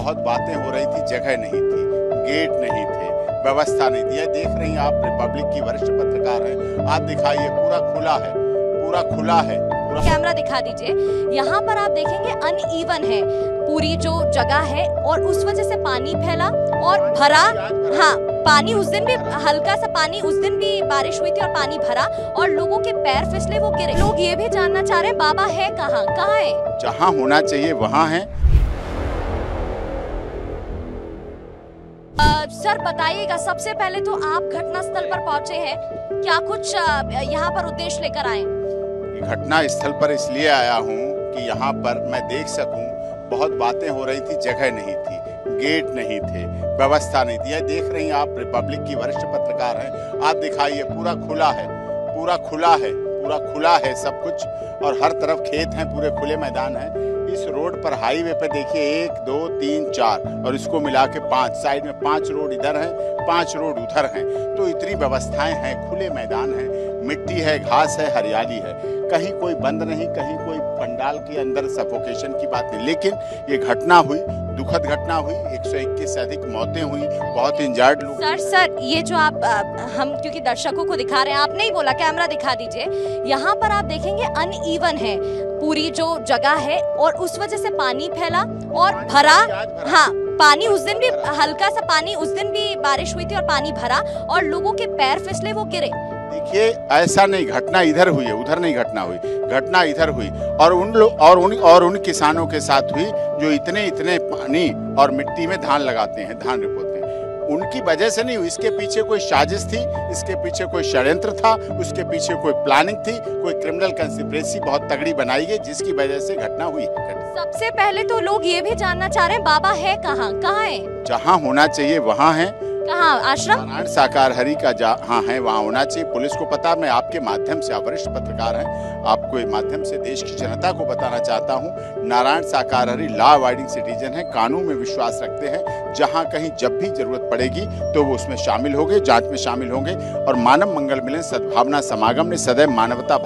बहुत बातें हो रही थी, जगह नहीं थी, गेट नहीं थे, व्यवस्था नहीं थी। देख रही हैं आप, रिपब्लिक की वरिष्ठ पत्रकार हैं, आप दिखाइए, पूरा खुला है, पूरा खुला है। कैमरा दिखा दीजिए। यहाँ पर आप देखेंगे अनइवन है पूरी जो जगह है और उस वजह से पानी फैला और भरा। हाँ, पानी उस दिन भी हल्का सा पानी, उस दिन भी बारिश हुई थी और पानी भरा और लोगों के पैर फिसले, वो गिरे। लोग ये भी जानना चाह रहे हैं बाबा है कहाँ, कहाँ है? जहाँ होना चाहिए वहाँ है। सर बताइएगा, सबसे पहले तो आप घटनास्थल पर पहुंचे हैं, क्या कुछ यहाँ पर उद्देश्य लेकर आए? घटना स्थल पर इसलिए आया हूँ कि यहाँ पर मैं देख सकूँ, बहुत बातें हो रही थी, जगह नहीं थी, गेट नहीं थे, व्यवस्था नहीं थी। देख रही हैं आप, रिपब्लिक की वरिष्ठ पत्रकार हैं, आप दिखाइए, पूरा खुला है, पूरा खुला है, पूरा खुला है सब कुछ और हर तरफ खेत हैं, पूरे खुले मैदान हैं। इस रोड पर हाईवे पे देखिए 1 2 3 4 और इसको मिला के 5, साइड में 5 रोड इधर हैं, 5 रोड उधर हैं। तो इतनी व्यवस्थाएं हैं, खुले मैदान हैं, मिट्टी है, घास है, हरियाली है, कहीं कोई बंद नहीं, कहीं कोई पंडाल के अंदर सफोकेशन की बात नहीं। लेकिन ये घटना हुई, दुखद घटना हुई, 121 से अधिक मौतें हुई, बहुत इंजर्ड लोग। सर ये जो आप हम क्योंकि दर्शकों को दिखा रहे हैं, आपने ही बोला, कैमरा दिखा दीजिए। यहाँ पर आप देखेंगे अनइवन है पूरी जो जगह है और उस वजह से पानी फैला और भरा। हाँ, पानी उस दिन भी हल्का सा पानी, उस दिन भी बारिश हुई थी और पानी भरा और लोगों के पैर फिसले, वो गिरे। देखिए, ऐसा नहीं, घटना इधर हुई है, उधर नहीं घटना हुई, घटना इधर हुई और उन किसानों के साथ हुई जो इतने पानी और मिट्टी में धान लगाते हैं, धान रोपते हैं। उनकी वजह से नहीं हुई, इसके पीछे कोई साजिश थी, इसके पीछे कोई षड्यंत्र था, उसके पीछे कोई प्लानिंग थी, कोई क्रिमिनल कंस्पिरेसी बहुत तगड़ी बनाई गई, जिसकी वजह से घटना हुई। सबसे पहले तो लोग ये भी जानना चाह रहे हैं बाबा है कहाँ, कहाँ है? जहाँ होना चाहिए वहाँ है। कहाँ? आश्रम नारायण साकार हरि का जहाँ है वहाँ होना चाहिए। पुलिस को पता, मैं आपके माध्यम से, आप वरिष्ठ पत्रकार हैं, आपको माध्यम से देश की जनता को बताना चाहता हूँ, नारायण साकार हरि लॉ अबाइडिंग सिटीजन है, कानून में विश्वास रखते हैं। जहाँ कहीं जब भी जरूरत पड़ेगी तो वो उसमें शामिल होंगे, जांच में शामिल होंगे। और मानव मंगल मिलन सद्भावना समागम ने सदैव मानवता,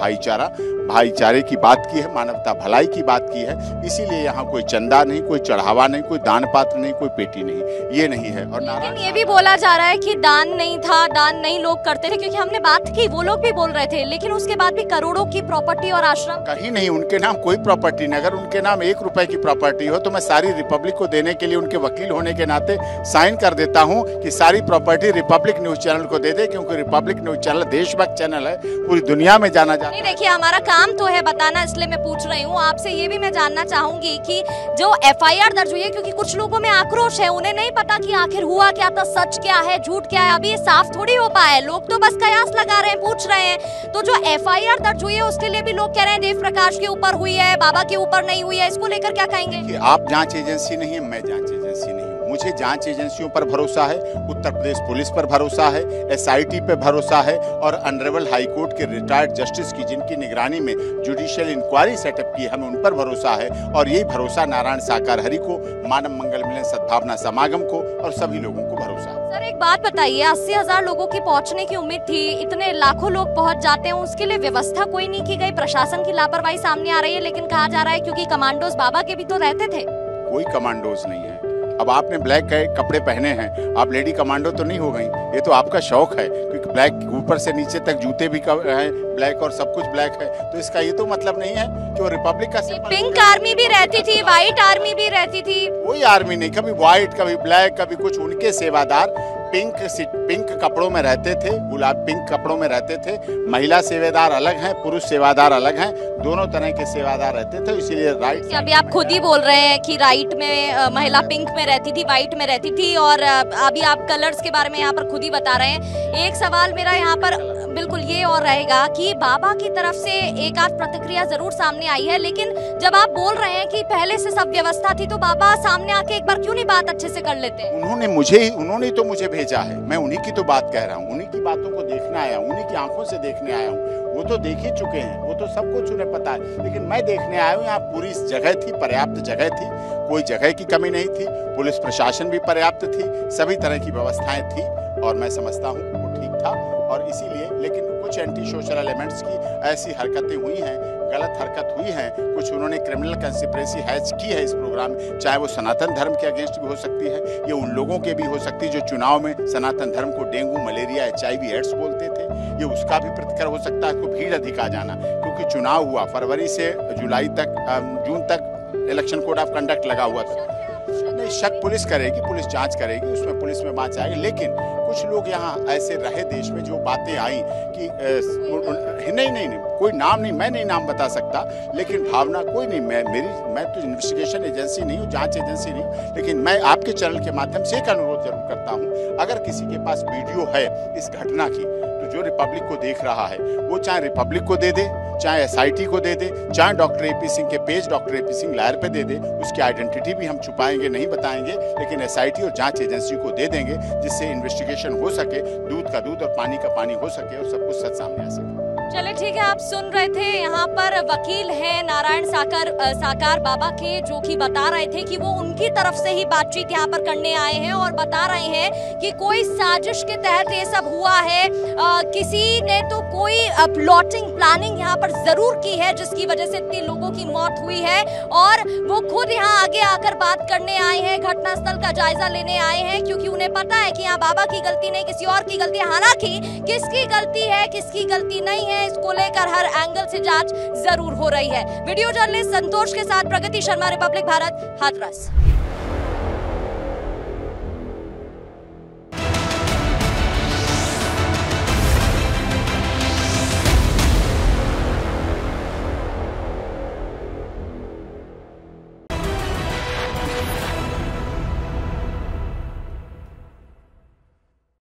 भाईचारे की बात की है, मानवता भलाई की बात की है। इसीलिए यहाँ कोई चंदा नहीं, कोई चढ़ावा नहीं, कोई दान पात्र नहीं, कोई पेटी नहीं, ये नहीं है। और लेकिन ये भी बोला जा रहा है कि दान नहीं था, दान नहीं लोग करते थे, क्योंकि हमने बात की, वो लोग भी बोल रहे थे, लेकिन उसके बाद भी करोड़ों की प्रॉपर्टी और आश्रम कहीं नहीं, उनके नाम कोई प्रॉपर्टी नहीं। अगर उनके नाम 1 रुपए की प्रॉपर्टी हो तो मैं सारी रिपब्लिक को देने के लिए उनके वकील होने के नाते साइन कर देता हूं कि सारी प्रॉपर्टी रिपब्लिक न्यूज चैनल को दे दे, क्योंकि रिपब्लिक न्यूज चैनल देशभक्त चैनल है, पूरी दुनिया में जाना जाता है। देखिए, हमारा काम तो है बताना, इसलिए मैं पूछ रही हूँ आपसे। ये भी मैं जानना चाहूंगी कि जो FIR दर्ज हुई है, क्योंकि कुछ लोगों में आक्रोश है, उन्हें नहीं पता कि आखिर हुआ क्या था, सच क्या है, झूठ क्या है, अभी ये साफ थोड़ी हो पाया है। लोग तो बस कयास लगा रहे हैं, पूछ रहे हैं। तो जो FIR दर्ज हुई है उसके लिए भी लोग कह रहे हैं देव प्रकाश के ऊपर हुई है, बाबा के ऊपर नहीं हुई है, इसको लेकर क्या कहेंगे? आप जांच एजेंसी नहीं है, मैं जांच एजेंसी नहीं हूँ। मुझे जांच एजेंसियों पर भरोसा है, उत्तर प्रदेश पुलिस पर भरोसा है, SIT पे भरोसा है और ऑनरेबल हाई कोर्ट के रिटायर्ड जस्टिस की, जिनकी निगरानी में जुडिशियल इंक्वायरी सेटअप की, हमें उन पर भरोसा है। और यही भरोसा नारायण साकार हरि को, मानव मंगल मिलन सद्भावना समागम को और सभी लोगों को भरोसा है। सर एक बात बताइए, 80,000 लोगों की पहुंचने की उम्मीद थी, इतने लाखों लोग पहुंच जाते हैं, उसके लिए व्यवस्था कोई नहीं की गई, प्रशासन की लापरवाही सामने आ रही है। लेकिन कहा जा रहा है क्योंकि कमांडोज बाबा के भी तो रहते थे। कोई कमांडोज नहीं है। अब आपने ब्लैक कपड़े पहने हैं, आप लेडी कमांडो तो नहीं हो गई, ये तो आपका शौक है, क्योंकि ब्लैक ऊपर से नीचे तक जूते भी हैं ब्लैक और सब कुछ ब्लैक है, तो इसका ये तो मतलब नहीं है कि वो रिपब्लिक का सिंबल। पिंक आर्मी भी रहती थी, व्हाइट आर्मी भी रहती थी। कोई आर्मी नहीं, कभी व्हाइट, कभी ब्लैक, कभी कुछ। उनके सेवादार पिंक कपड़ों में रहते थे, गुलाब पिंक कपड़ों में रहते थे। महिला सेवादार अलग हैं, पुरुष सेवादार अलग हैं, दोनों तरह के सेवादार रहते थे। इसीलिए राइट, अभी आप खुद ही बोल रहे हैं कि राइट में महिला पिंक में रहती थी, व्हाइट में रहती थी, और अभी आप कलर्स के बारे में यहाँ पर खुद ही बता रहे हैं। एक सवाल मेरा यहाँ पर बिल्कुल ये और रहेगा कि बाबा की तरफ से एक आध प्रतिक्रिया जरूर सामने आई है, लेकिन जब आप बोल रहे हैं कि पहले से सब व्यवस्था थी, तो बाबा सामने आके एक बार क्यों नहीं बात अच्छे से कर लेते? उन्होंने तो मुझे भेजा है, मैं उन्हीं की तो बात कह रहा हूँ, उन्हीं की बातों को देखने आया हूँ, उन्हीं की आंखों से देखने आया हूँ। वो तो देख ही चुके हैं, वो तो सब कुछ उन्हें पता है, लेकिन मैं देखने आया हूँ। यहाँ पूरी जगह थी, पर्याप्त जगह थी, कोई जगह की कमी नहीं थी, पुलिस प्रशासन भी पर्याप्त थी, सभी तरह की व्यवस्थाएं थी और मैं समझता हूँ वो ठीक था। और इसीलिए, लेकिन कुछ एंटी सोशल एलिमेंट्स की ऐसी हरकतें हुई हैं, गलत हरकत हुई है, कुछ उन्होंने क्रिमिनल कंस्पिरेसी हैच की है इस प्रोग्राम में, चाहे वो सनातन धर्म के अगेंस्ट भी हो सकती है, ये उन लोगों के भी हो सकती है जो चुनाव में सनातन धर्म को डेंगू, मलेरिया, HIV एड्स बोलते थे, ये उसका भी प्रतिकर हो सकता है। इसको भीड़ अधिक आ जाना, क्योंकि चुनाव हुआ फरवरी से जुलाई तक, जून तक इलेक्शन कोड ऑफ कंडक्ट लगा हुआ था। नहीं, शक पुलिस करेगी, पुलिस जांच करेगी, उसमें पुलिस में बात आएगी। लेकिन कुछ लोग यहाँ ऐसे रहे देश में जो बातें आई कि नहीं, कोई नाम नहीं, मैं नहीं नाम बता सकता, लेकिन भावना कोई नहीं, मैं तो इन्वेस्टिगेशन एजेंसी नहीं हूँ, जांच एजेंसी नहीं हूँ, लेकिन मैं आपके चैनल के माध्यम से एक अनुरोध जरूर करता हूँ, अगर किसी के पास वीडियो है इस घटना की, तो जो रिपब्लिक को देख रहा है वो चाहे रिपब्लिक को दे दे, चाहे SIT को दे दे, चाहे डॉक्टर AP सिंह के page doctor AP Singh lawyer पे दे दे। उसकी आइडेंटिटी भी हम छुपाएंगे, नहीं बताएंगे, लेकिन SIT और जांच एजेंसी को दे देंगे, जिससे इन्वेस्टिगेशन हो सके, दूध का दूध और पानी का पानी हो सके और सब कुछ सच सामने आ सके। चलिए ठीक है, आप सुन रहे थे यहाँ पर वकील हैं नारायण साकार बाबा के, जो कि बता रहे थे कि वो उनकी तरफ से ही बातचीत यहाँ पर करने आए हैं और बता रहे हैं कि कोई साजिश के तहत ये सब हुआ है, किसी ने तो कोई प्लॉटिंग प्लानिंग यहाँ पर जरूर की है, जिसकी वजह से इतनी लोगों की मौत हुई है, और वो खुद यहाँ आगे आकर बात करने आए हैं, घटनास्थल का जायजा लेने आए हैं, क्योंकि उन्हें पता है कि यहाँ बाबा की गलती नहीं, किसी और की गलती है। हालांकि किसकी गलती है किसकी गलती नहीं है, इसको लेकर हर एंगल से जांच जरूर हो रही है। वीडियो जर्नलिस्ट संतोष के साथ प्रगति शर्मा, रिपब्लिक भारत, हाथरस।